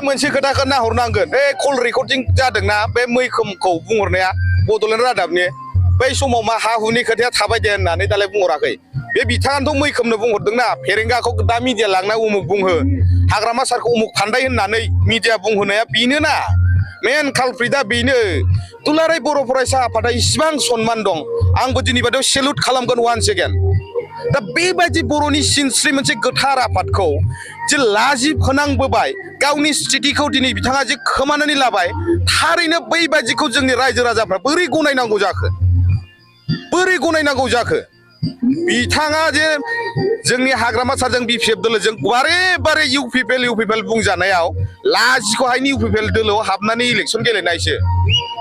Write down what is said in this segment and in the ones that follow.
मोनसे खोथाखौ नाहरनांगोन बे कल रेकर्डिं जादोंना बे मैखोमखौ बुंहरनाया बड'लेण्ड रादाबनि बै समाव मा हा हुनि खोथाया थाबाय दे होननानै दालाय बुंहराखै बे बिथाङानोथ' मैखोमनो बुंहरदोंना फेरेंगाखौ दा मिडिया लांना उमुक बुंहो हाग्रामा सारखौ उमुक फान्दाय होननानै मिडिया बुंहोनाया बेनोना मेन कालप्रिटआ बेनो दुलाराय बर' फरायसा आफादा इसिबां सनमान दं आंबो दिनै बादियाव सेलुट खालामगोन वान सेकेन्ड दा बेबायदि बर'नि सिनस्रि मोनसे गोथार आफादखौ जे लाजि फोनांबोबाय गावनि स्थितिखौ दिनै बिथाङा जे खोमानानै लाबाय थारैनो बैबायदिखौ जोंनि रायजो राजाफ्रा बोरै गनायनांगौ जाखो बिथाङा जे जोंनि हाग्रामा सारजों बिपिएफ दोलोजों बारे बारे इउ पि पि एल बुंजानायाव लाजिखौहायनि इउ पि पि एल दोलोआव हाबनानै इलेक्सन गेलेनायसो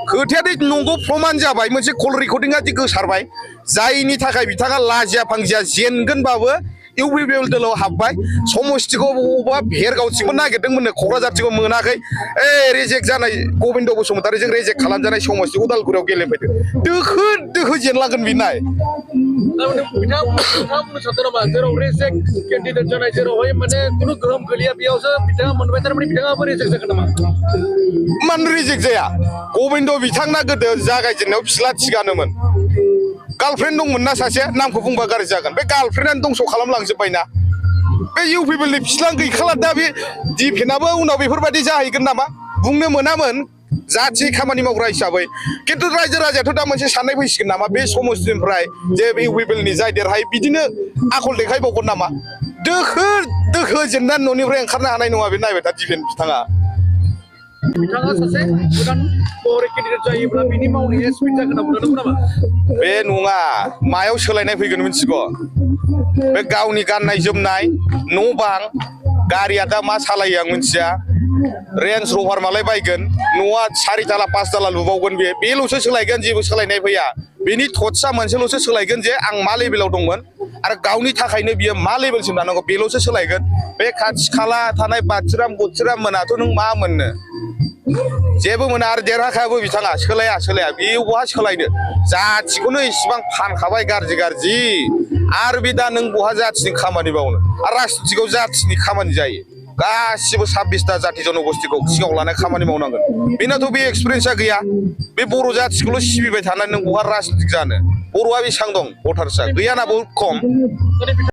खोथाया नंगौ प्रमान जाबाय मोनसे कल रेकर्डिंआ दि गोसारबाय जायनि थाखाय बिथाङा लाजिया फांजिया जेनगोनबाबो इउ पि पि एल दोलोआव हाबबाय समस्तिखौ बबावबा भेरगावथिंबो नागिरदोंमोननो क'क्राझारथिंबो मोनाखै रेजेक्ट जानाय गबिन्द बसुमतारिजों रेजेक्ट खालामजानाय समस्ति उदालगुरियाव गेलेफैदों दोखो जेनलांगोन बिनाय मानो रेजेक्ट जाया गबिन्द बिथांना गोदो जागायजेननायाव फिस्ला थिगानोमोन गार्लफ्रेन्ड दंमोन ना सासे नामखौ बुंबा गाज्रि जागोन बे गार्लफ्रेन्डआनो दंस' खालामलांजोब्बायना बे इउ पि पि एलनि फिस्ला गैखाला दा बे डिफेन्डआबो उनाव बेफोरबायदि जाहैगोन नामा बुंनो मोनामोन जाथि खामानि मावग्रा हिसाबै खिन्थु रायजो राजायाथ' दा मोनसे साननाय फैसिगोन नामा बे समस्तिनिफ्राय जे इउ पि पि एलनि जाय देरहायो बिदिनो आखल देखायबावगोन नामा दोखो जेननानै न'निफ्राय ओंखारनो हानाय नङा बे नायबाय दा डिफेन्ड बिथाङा बे नङा मायाव सोलायनाय फैगोन मिथिगौ बे गावनि गाननाय जोमनाय न' बां गारिया दा मा सालायो आं मिथिया रेन्ज रभार मालाय बायगोन न'आ 4 ताला 5 ताला लुबावगोन बेल'सो सोलायगोन जेबो सोलायनाय फैया बेनि थटसा मोनसेल'सो सोलायगोन जे आं मा लेभेलाव दंमोन आरो गावनि थाखायनो बियो मा लेभेलसिम थानांगौ बेल'सो सोलायगोन बे खाथि खाला थानाय बाथिराम मोनाथ' नों मा मोननो जेबो मोना आरो देरहाखायाबो बिथाङा सोलाया बे बहा सोलायनो जाथिखौनो इसिबां फानखाबाय गाज्रि आरो बे दा नों बहा जाथिनि खामानि मावनो आरो राजनितिकआव जाथिनि खामानि जायो गासिबो 26टा जाति जनगोष्ठीखौ सिगाङाव लानाय खामानि मावनांगोन बेनाथ' बे एक्सपिरियेन्सआ गैया बे बर' जाथिखौल' सिबिबाय थानानै नों बहा राजनितिक जानो बर'आ बेसेबां दं भटार्सआ गैयाना बहुद खम